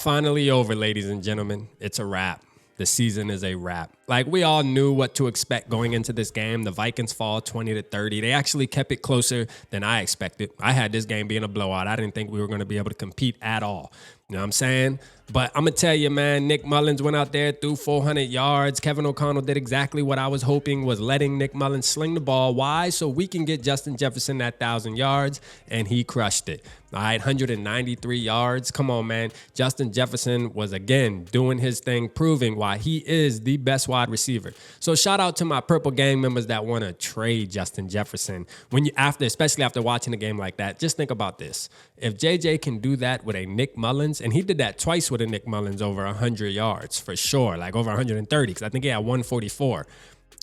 finally over, ladies and gentlemen. It's a wrap. The season is a wrap. Like, we all knew what to expect going into this game. The Vikings fall 20-30. They actually kept it closer than I expected. I had this game being a blowout. I didn't think we were going to be able to compete at all. You know what I'm saying? But I'm going to tell you, man, Nick Mullins went out there, threw 400 yards. Kevin O'Connell did exactly what I was hoping, was letting Nick Mullins sling the ball. Why? So we can get Justin Jefferson that 1,000 yards, and he crushed it. All right, 193 yards. Come on, man. Justin Jefferson was, again, doing his thing, proving why he is the best wide receiver. So shout out to my Purple Gang members that want to trade Justin Jefferson. Especially after watching a game like that, just think about this. If JJ can do that with a Nick Mullins, and he did that twice with a Nick Mullins over 100 yards for sure, like over 130, because I think he had 144.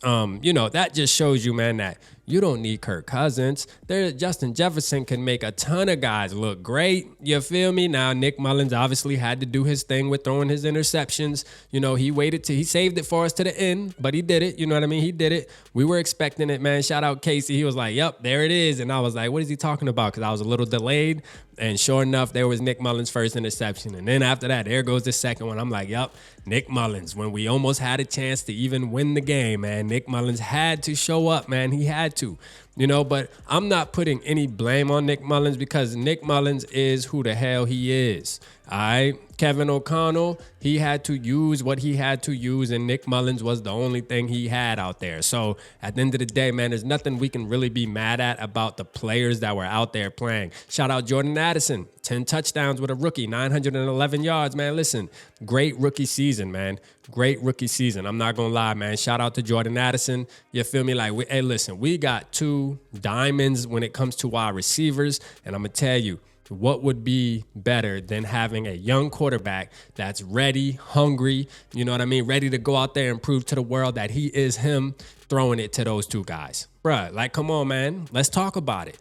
That just shows you, man, that you don't need Kirk Cousins. Justin Jefferson can make a ton of guys look great. You feel me? Now, Nick Mullins obviously had to do his thing with throwing his interceptions. He saved it for us to the end, but he did it. You know what I mean? He did it. We were expecting it, man. Shout out Casey. He was like, yep, there it is. And I was like, what is he talking about? Because I was a little delayed. And sure enough, there was Nick Mullins' first interception. And then after that, there goes the second one. I'm like, yep, Nick Mullins. When we almost had a chance to even win the game, man, Nick Mullins had to show up, man. He had to. But I'm not putting any blame on Nick Mullins because Nick Mullins is who the hell he is. All right. Kevin O'Connell, he had to use what he had to use, and Nick Mullins was the only thing he had out there. So at the end of the day, man, there's nothing we can really be mad at about the players that were out there playing. Shout out Jordan Addison, 10 touchdowns with a rookie, 911 yards, man. Listen, great rookie season, man. Great rookie season. I'm not going to lie, man. Shout out to Jordan Addison. You feel me? Like, hey, listen, we got two diamonds when it comes to wide receivers, and I'm going to tell you, what would be better than having a young quarterback that's ready, hungry, you know what I mean, ready to go out there and prove to the world that he is him, throwing it to those two guys. Bruh, like, come on, man. Let's talk about it.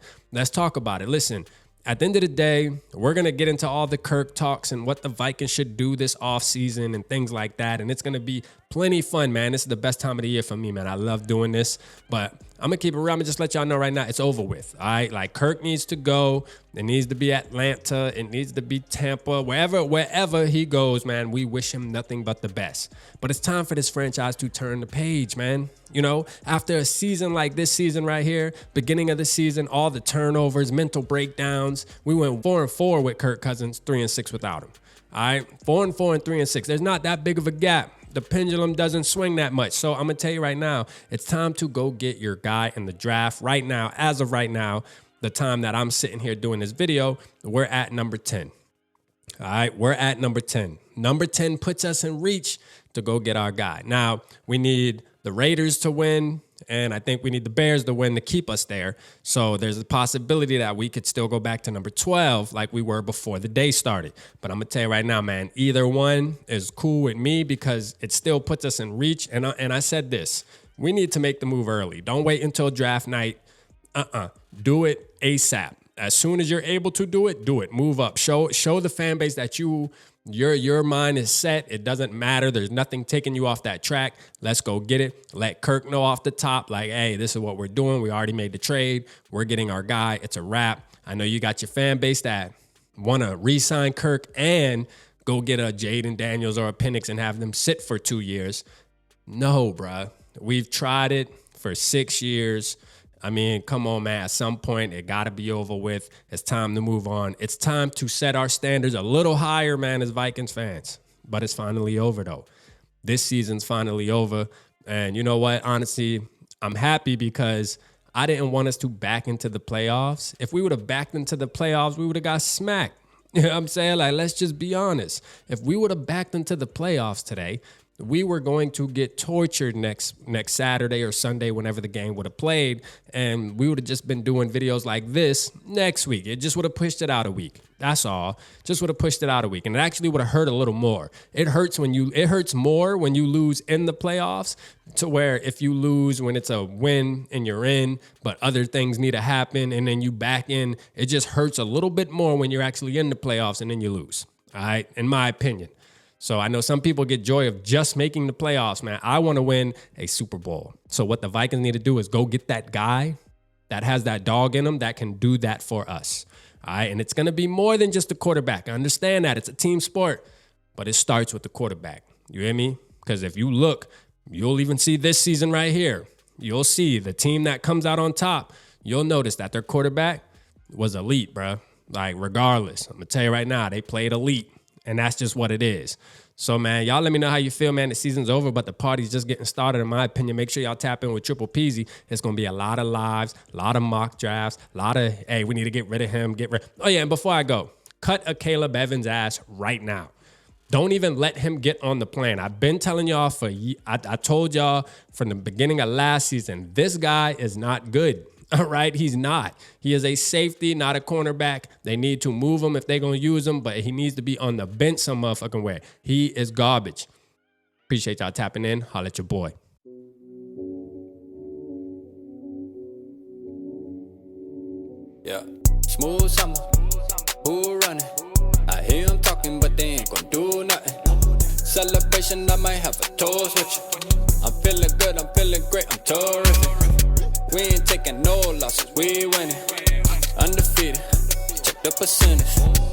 Listen, at the end of the day, we're going to get into all the Kirk talks and what the Vikings should do this offseason and things like that, and it's going to be plenty fun, man. This is the best time of the year for me, man. I love doing this, but I'm going to keep it real. I'm going to just let y'all know right now, it's over with, all right? Like, Kirk needs to go. It needs to be Atlanta. It needs to be Tampa. Wherever he goes, man, we wish him nothing but the best. But it's time for this franchise to turn the page, man. After a season like this season right here, beginning of the season, all the turnovers, mental breakdowns, we went 4-4 with Kirk Cousins, 3-6 without him, all right? 4-4 and 3-6. There's not that big of a gap. The pendulum doesn't swing that much. So I'm going to tell you right now, it's time to go get your guy in the draft right now. As of right now, the time that I'm sitting here doing this video, we're at number 10. All right, we're at number 10. Number 10 puts us in reach to go get our guy. Now, we need the Raiders to win, and I think we need the Bears to win to keep us there. So there's a possibility that we could still go back to number 12 like we were before the day started. But I'm going to tell you right now, man, either one is cool with me because it still puts us in reach. And I said this, we need to make the move early. Don't wait until draft night. Do it ASAP. As soon as you're able to do it, do it. Move up. Show the fan base that your mind is set. It doesn't matter. There's nothing taking you off that track. Let's go get it. Let Kirk know off the top, like, hey, this is what we're doing. We already made the trade. We're getting our guy. It's a wrap. I know you got your fan base that want to re-sign Kirk and go get a Jaden Daniels or a Penix and have them sit for 2 years. No, bruh. We've tried it for 6 years. I mean, come on, man. At some point, it got to be over with. It's time to move on. It's time to set our standards a little higher, man, as Vikings fans. But it's finally over, though. This season's finally over. And you know what? Honestly, I'm happy because I didn't want us to back into the playoffs. If we would have backed into the playoffs, we would have got smacked. You know what I'm saying? Like, let's just be honest. If we would have backed into the playoffs today, we were going to get tortured next Saturday or Sunday whenever the game would have played, and we would have just been doing videos like this next week. It just would have pushed it out a week. That's all. Just would have pushed it out a week, and it actually would have hurt a little more. It hurts more when you lose in the playoffs, to where if you lose when it's a win and you're in, but other things need to happen and then you back in, it just hurts a little bit more when you're actually in the playoffs and then you lose. All right, in my opinion. So I know some people get joy of just making the playoffs, man. I want to win a Super Bowl. So what the Vikings need to do is go get that guy that has that dog in him that can do that for us. All right. And it's going to be more than just a quarterback. I understand that. It's a team sport. but it starts with the quarterback. You hear me? Because if you look, you'll even see this season right here. You'll see the team that comes out on top. You'll notice that their quarterback was elite, bro. Like, regardless, I'm going to tell you right now, they played elite, and that's just what it is. So, man, y'all let me know how you feel, man. The season's over, but the party's just getting started, in my opinion. Make sure y'all tap in with Triple Peasy. It's going to be a lot of lives, a lot of mock drafts, a lot of, hey, we need to get rid of him, Oh, yeah, and before I go, cut a Caleb Evans ass right now. Don't even let him get on the plane. I've been telling y'all I told y'all from the beginning of last season, this guy is not good. All right, he's not. He is a safety, not a cornerback. They need to move him if they're going to use him, but he needs to be on the bench some motherfucking way. He is garbage. Appreciate y'all tapping in. Holla at your boy. Yeah, smooth summer. Who running? I hear them talking, but they ain't gonna do nothing. Celebration, I might have a toast with you. I'm feeling good, I'm feeling great, I'm terrific. We ain't taking no losses, we winning. Undefeated, check the percentage.